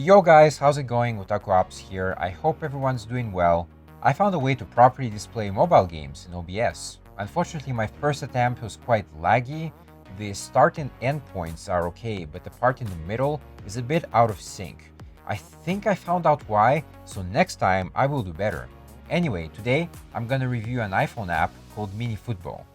Yo guys, how's it going? OtakuOps here. I hope everyone's doing well. I found a way to properly display mobile games in OBS. Unfortunately, my first attempt was quite laggy. The start and end points are okay, but the part in the middle is a bit out of sync. I think I found out why, so next time I will do better. Anyway, today I'm gonna review an iPhone app called Mini Football.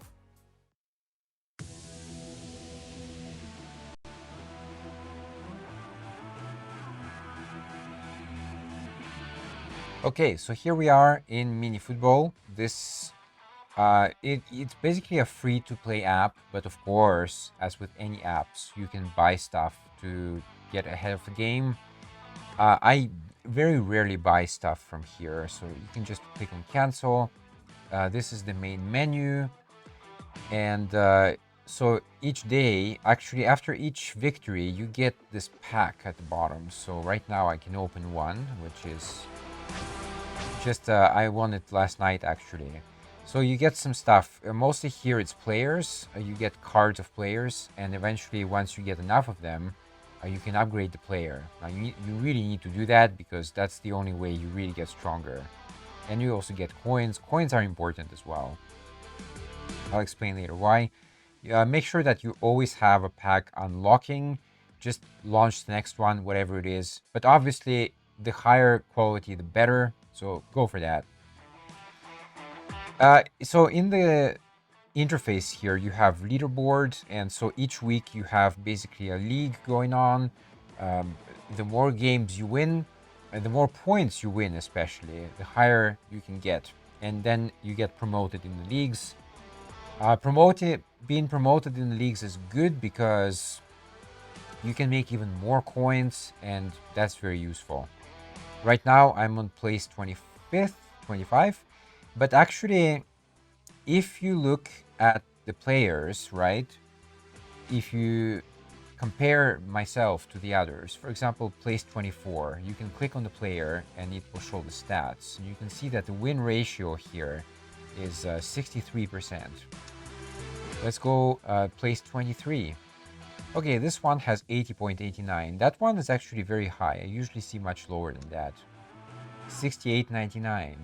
Okay, so here we are in Mini Football. It's basically a free-to-play app, but of course, as with any apps, you can buy stuff to get ahead of the game. I very rarely buy stuff from here, so you can just click on cancel. This is the main menu, and so each day, actually after each victory, you get this pack at the bottom. So right now I can open one, which is just I won it last night actually. So you get some stuff. Mostly here it's players. You get cards of players, and eventually once you get enough of them, you can upgrade the player. Now you really need to do that because that's the only way you really get stronger. And you also get coins. Coins are important as well. I'll explain later why. Make sure that you always have a pack unlocking. Just launch the next one, whatever it is. But obviously, the higher quality, the better. So go for that. So in the interface here, you have leaderboards, and so each week you have basically a league going on. The more games you win, and the more points you win, especially, the higher you can get, and then you get promoted in the leagues. Being promoted in the leagues is good because you can make even more coins, and that's very useful. Right now, I'm on place 25th, 25. But actually, if you look at the players, right? If you compare myself to the others, for example, place 24, you can click on the player and it will show the stats. And you can see that the win ratio here is 63%. Let's go place 23. Okay, this one has 80.89. That one is actually very high. I usually see much lower than that. 68.99.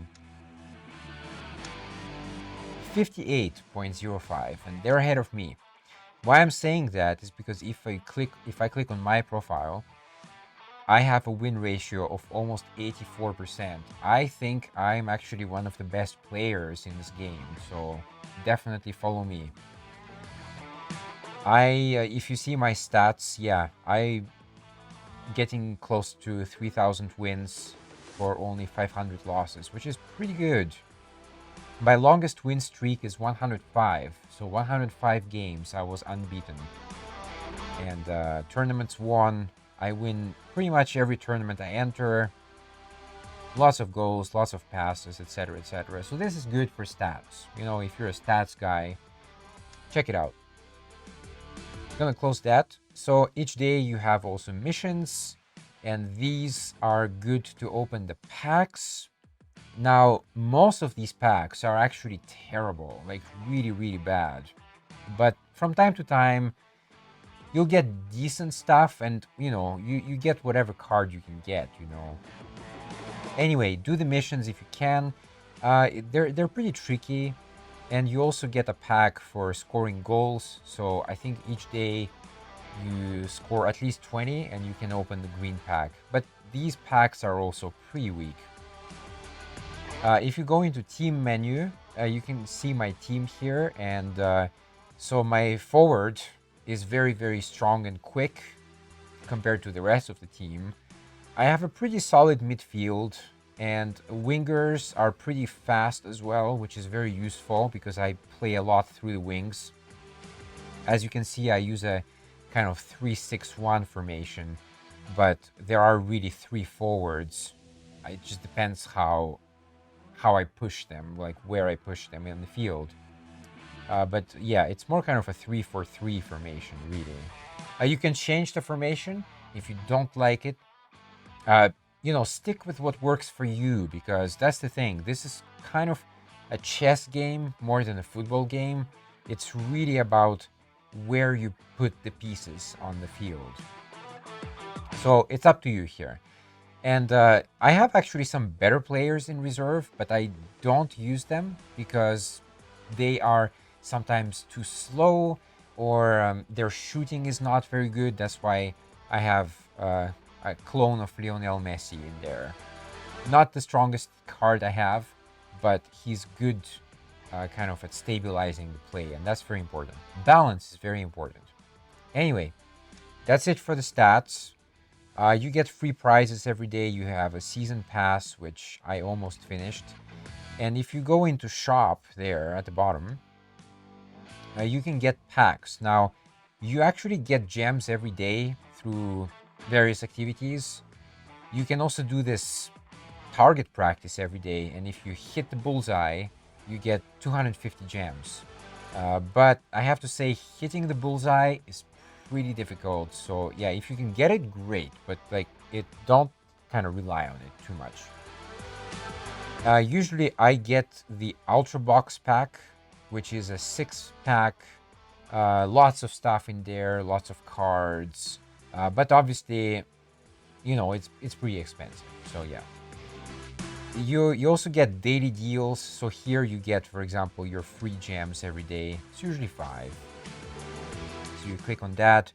58.05, and they're ahead of me. Why I'm saying that is because if I click on my profile, I have a win ratio of almost 84%. I think I'm actually one of the best players in this game, so definitely follow me. If you see my stats, yeah, I getting close to 3,000 wins for only 500 losses, which is pretty good. My longest win streak is 105, so 105 games I was unbeaten. And tournaments won, I win pretty much every tournament I enter. Lots of goals, lots of passes, etc, etc. So this is good for stats. You know, if you're a stats guy, check it out. Gonna close that. So each day you have also missions, and these are good to open the packs. Now, most of these packs are actually terrible, like really, really bad. But from time to time, you'll get decent stuff, and you get whatever card you can get, Anyway, do the missions if you can. They're pretty tricky, and you also get a pack for scoring goals. So I think each day you score at least 20 and you can open the green pack. But these packs are also pretty weak. If you go into team menu, you can see my team here, and so my forward is very, very strong and quick compared to the rest of the team. I have a pretty solid midfield, and wingers are pretty fast as well, which is very useful because I play a lot through the wings. As you can see, I use a kind of 3-6-1 formation, but there are really 3 forwards. It just depends how I push them, like where I push them in the field. But yeah, it's more kind of a 3-4-3 formation, really. You can change the formation if you don't like it. Stick with what works for you, because that's the thing. This is kind of a chess game more than a football game. It's really about where you put the pieces on the field. So it's up to you here. And I have actually some better players in reserve, but I don't use them because they are sometimes too slow, or their shooting is not very good. That's why I have a clone of Lionel Messi in there. Not the strongest card I have, but he's good kind of at stabilizing the play, and that's very important. Balance is very important. Anyway, that's it for the stats. You get free prizes every day. You have a season pass, which I almost finished. And if you go into shop there at the bottom, you can get packs. Now, you actually get gems every day through various activities. You can also do this target practice every day, and if you hit the bullseye, you get 250 gems. But I have to say, hitting the bullseye is pretty difficult. So yeah, if you can get it, great. But like, don't kind of rely on it too much. Usually, I get the Ultra Box pack, which is a 6-pack. Lots of stuff in there, lots of cards. But obviously, it's pretty expensive. So yeah. You also get daily deals. So here you get, for example, your free gems every day. It's usually 5. So you click on that.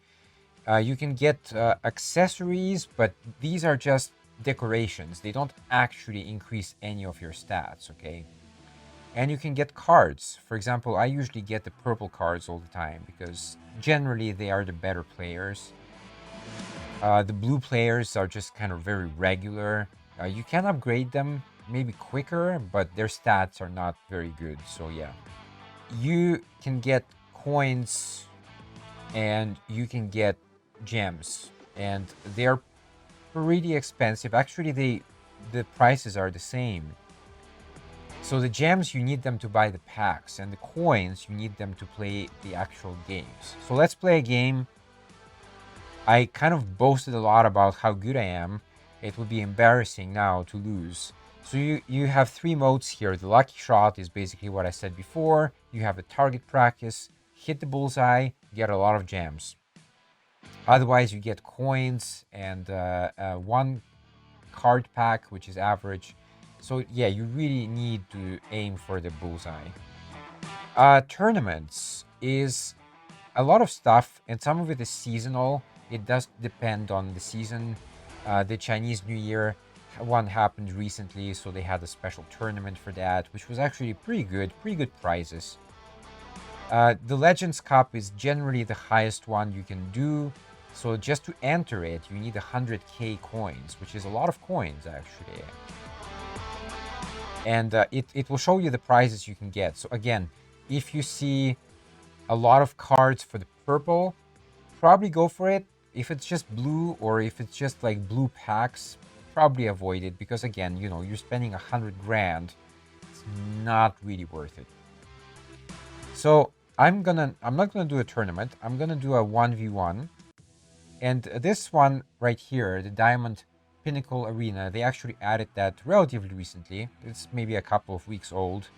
You can get accessories, but these are just decorations. They don't actually increase any of your stats, okay? And you can get cards. For example, I usually get the purple cards all the time because generally they are the better players. The blue players are just kind of very regular. You can upgrade them maybe quicker, but their stats are not very good. So yeah, you can get coins and you can get gems, and they're pretty expensive. Actually, the prices are the same. So the gems, you need them to buy the packs, and the coins, you need them to play the actual games. So let's play a game. I kind of boasted a lot about how good I am. It would be embarrassing now to lose. So you have 3 modes here. The lucky shot is basically what I said before. You have the target practice, hit the bullseye, get a lot of gems. Otherwise, you get coins and 1 card pack, which is average. So yeah, you really need to aim for the bullseye. Tournaments is a lot of stuff, and some of it is seasonal. It does depend on the season. The Chinese New Year one happened recently, so they had a special tournament for that, which was actually pretty good prizes. The Legends Cup is generally the highest one you can do. So just to enter it, you need 100k coins, which is a lot of coins actually. And it will show you the prizes you can get. So again, if you see a lot of cards for the purple, probably go for it. If it's just blue, or if it's just like blue packs, probably avoid it, because again, you're spending 100 grand. It's not really worth it. So I'm not gonna do a tournament. I'm gonna do a 1v1. And this one right here, the Diamond Pinnacle Arena, they actually added that relatively recently. It's maybe a couple of weeks old.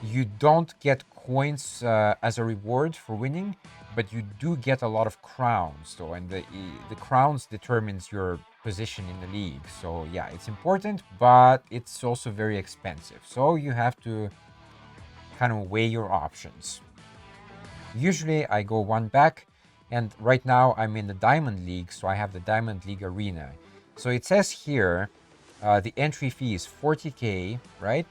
You don't get coins as a reward for winning, but you do get a lot of crowns though, and the crowns determines your position in the league. So yeah, it's important, but it's also very expensive. So you have to kind of weigh your options. Usually I go 1 back, and right now I'm in the Diamond League, so I have the Diamond League Arena. So it says here, the entry fee is 40k, right?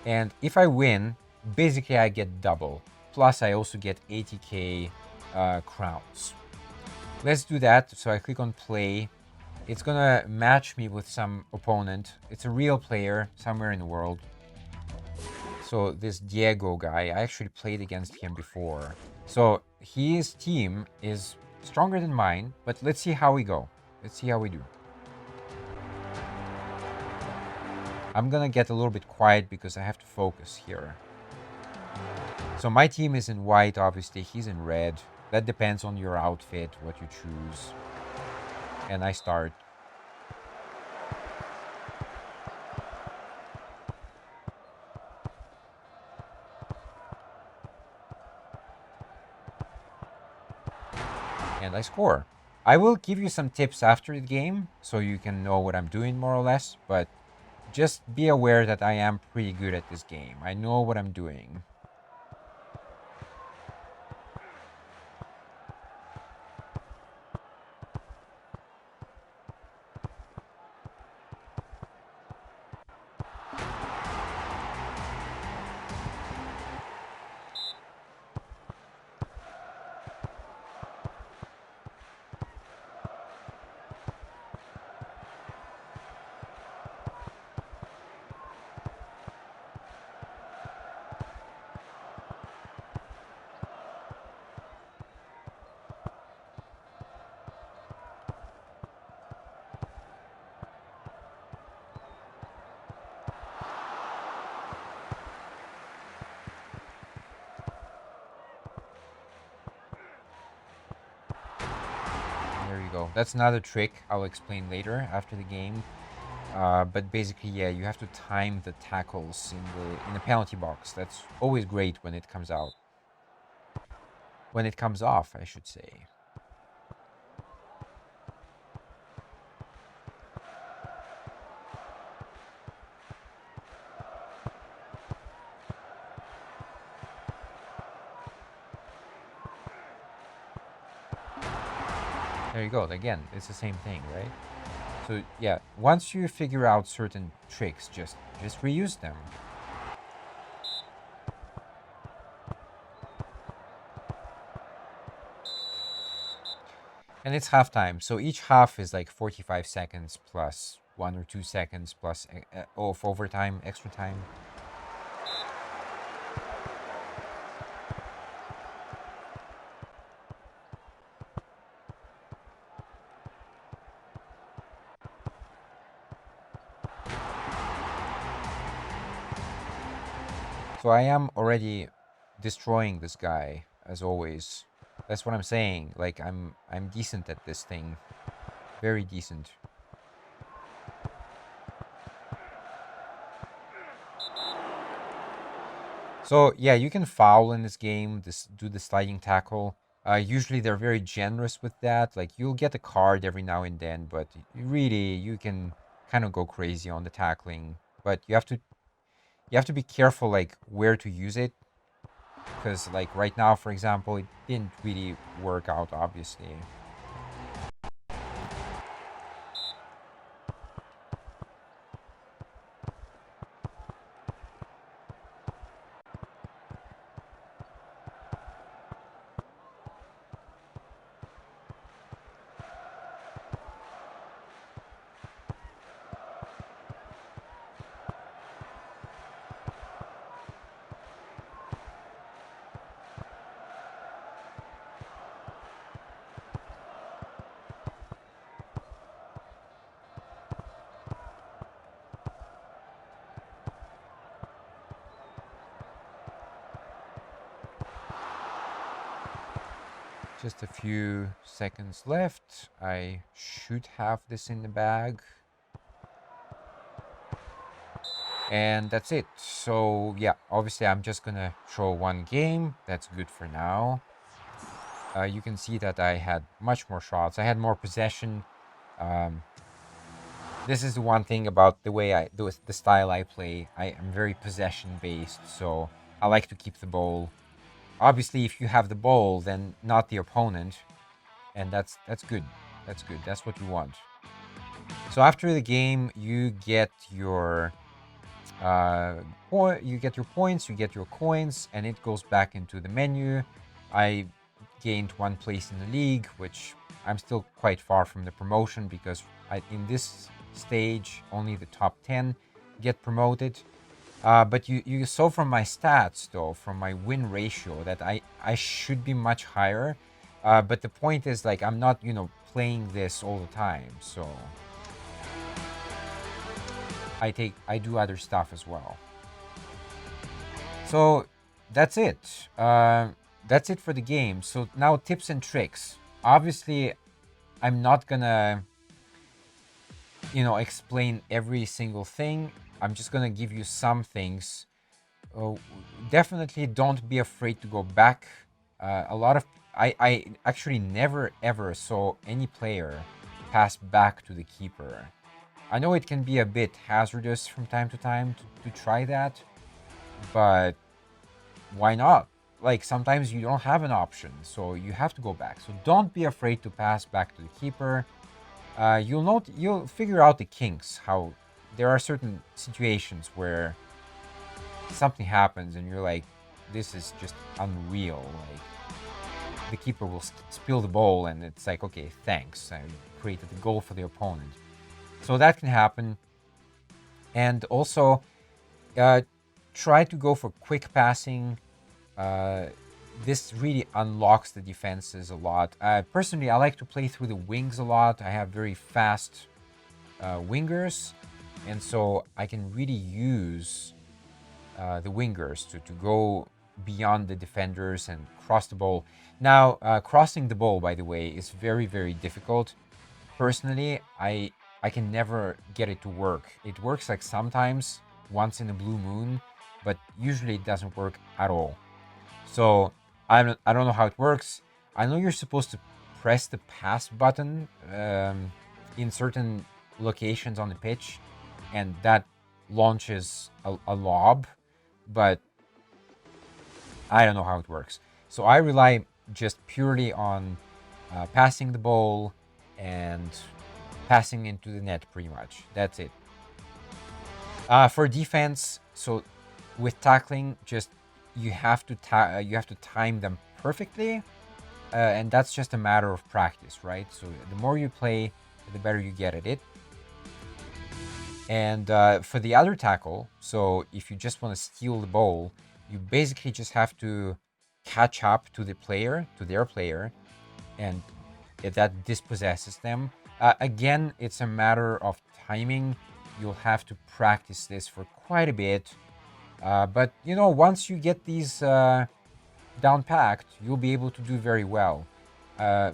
And if I win, basically I get double. Plus I also get 80k crowns. Let's do that. So I click on play. It's gonna match me with some opponent. It's a real player somewhere in the world. So this Diego guy, I actually played against him before. So his team is stronger than mine, but let's see how we go. Let's see how we do. I'm gonna get a little bit quiet because I have to focus here. So my team is in white, obviously. He's in red. That depends on your outfit, what you choose. And I start. And I score. I will give you some tips after the game so you can know what I'm doing more or less, but just be aware that I am pretty good at this game. I know what I'm doing. There you go. That's another trick I'll explain later after the game. But basically, yeah, you have to time the tackles in the penalty box. That's always great when it comes out. When it comes off, I should say. There you go. Again, it's the same thing, right? So yeah, once you figure out certain tricks, just reuse them. And it's halftime, so each half is like 45 seconds plus 1 or 2 seconds plus of overtime, extra time. So I am already destroying this guy, as always. That's what I'm saying. Like I'm decent at this thing. Very decent. So yeah, you can foul in this game, do the sliding tackle. Usually they're very generous with that. Like you'll get a card every now and then, but really you can kind of go crazy on the tackling. But you have to be careful like where to use it, because like right now, for example, it didn't really work out, obviously. Just a few seconds left. I should have this in the bag. And that's it. So yeah, obviously I'm just gonna show one game. That's good for now. You can see that I had much more shots. I had more possession. Um, this is the one thing about the way the style I play. I am very possession based, so I like to keep the ball. Obviously, if you have the ball, then not the opponent, and that's good. That's good. That's what you want. So after the game, you get your you get your points, you get your coins, and it goes back into the menu. I gained 1 place in the league, which I'm still quite far from the promotion because in this stage only the top 10 get promoted. But you saw from my stats though, from my win ratio, that I should be much higher. But the point is like I'm not playing this all the time, so I do other stuff as well. So that's it. That's it for the game. So now tips and tricks. Obviously, I'm not gonna explain every single thing. I'm just gonna give you some things. Uh, Definitely don't be afraid to go back. A lot of I actually never ever saw any player pass back to the keeper. I know it can be a bit hazardous from time to time to try that, but why not? Like sometimes you don't have an option, so you have to go back. So don't be afraid to pass back to the keeper. You'll figure out the kinks. How there are certain situations where something happens and you're like, this is just unreal. Like the keeper will spill the ball, and it's like, okay, thanks. I created a goal for the opponent. So that can happen. And also, uh, try to go for quick passing. Uh, this really unlocks the defenses a lot. Personally, I like to play through the wings a lot. I have very fast wingers, and so I can really use the wingers to go beyond the defenders and cross the ball. Now, crossing the ball, by the way, is very, very difficult. Personally, I can never get it to work. It works like sometimes, once in a blue moon, but usually it doesn't work at all. So I don't know how it works. I know you're supposed to press the pass button in certain locations on the pitch, and that launches a lob, but I don't know how it works. So I rely just purely on passing the ball and passing into the net, pretty much. That's it. For defense, so with tackling, just you have to time them perfectly, and that's just a matter of practice, right? So the more you play, the better you get at it. And for the other tackle, so if you just want to steal the ball, you basically just have to catch up to their player, and that dispossesses them. Again, it's a matter of timing. You'll have to practice this for quite a bit. But once you get these down packed, you'll be able to do very well. I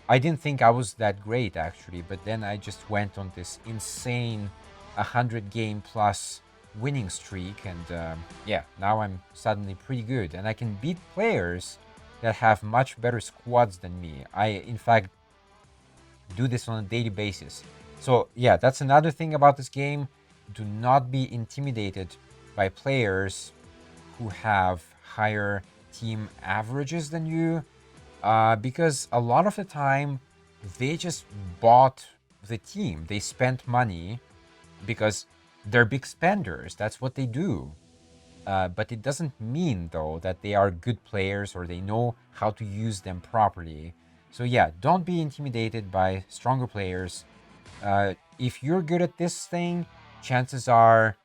didn't think I was that great actually, but then I just went on this insane 100 game plus winning streak, and yeah, now I'm suddenly pretty good, and I can beat players that have much better squads than me. I, in fact, do this on a daily basis. So yeah, that's another thing about this game. Do not be intimidated by players who have higher team averages than you, because a lot of the time they just bought the team. They spent money because they're big spenders. That's what they do. But it doesn't mean, though, that they are good players or they know how to use them properly. So yeah, don't be intimidated by stronger players. If you're good at this thing, chances are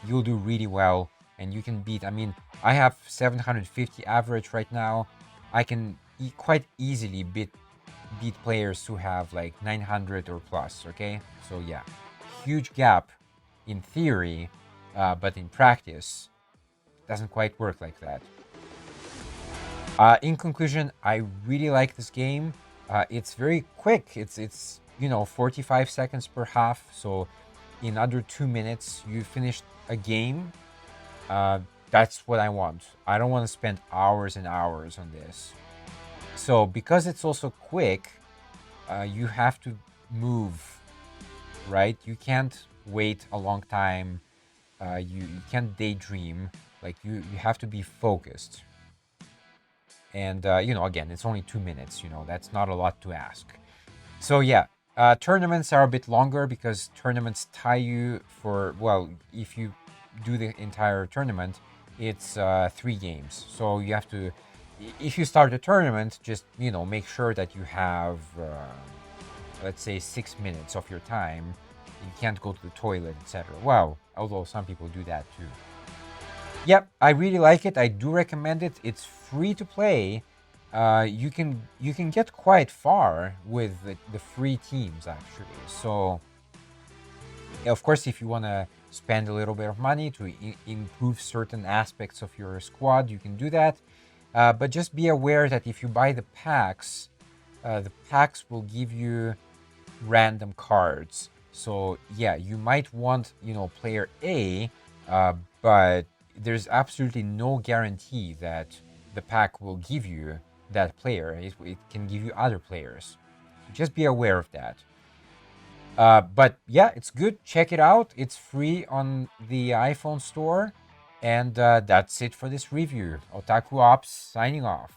you'll do really well and you can beat. I mean, I have 750 average right now. I can quite easily beat players who have like 900 or plus. Okay, so yeah, huge gap in theory, but in practice, it doesn't quite work like that. In conclusion, I really like this game. It's very quick. It's 45 seconds per half. So in under 2 minutes, you finished a game. That's what I want. I don't want to spend hours and hours on this. So because it's also quick, you have to move, right? You can't wait a long time. You can't daydream. Like you have to be focused. And again, it's only 2 minutes. That's not a lot to ask. So yeah, tournaments are a bit longer because tournaments tie you for, well, if you do the entire tournament, it's 3 games. So you have to, if you start a tournament, just make sure that you have, let's say, 6 minutes of your time. You can't go to the toilet, etc. Well, although some people do that too. Yep, I really like it. I do recommend it. It's free to play. You can get quite far with the free teams actually. So, of course, if you want to spend a little bit of money to improve certain aspects of your squad, you can do that. But just be aware that if you buy the packs will give you random cards. So yeah, you might want player A, but there's absolutely no guarantee that the pack will give you that player. It can give you other players. Just be aware of that. But yeah, it's good. Check it out. It's free on the iPhone store. And that's it for this review. OtakuOps signing off.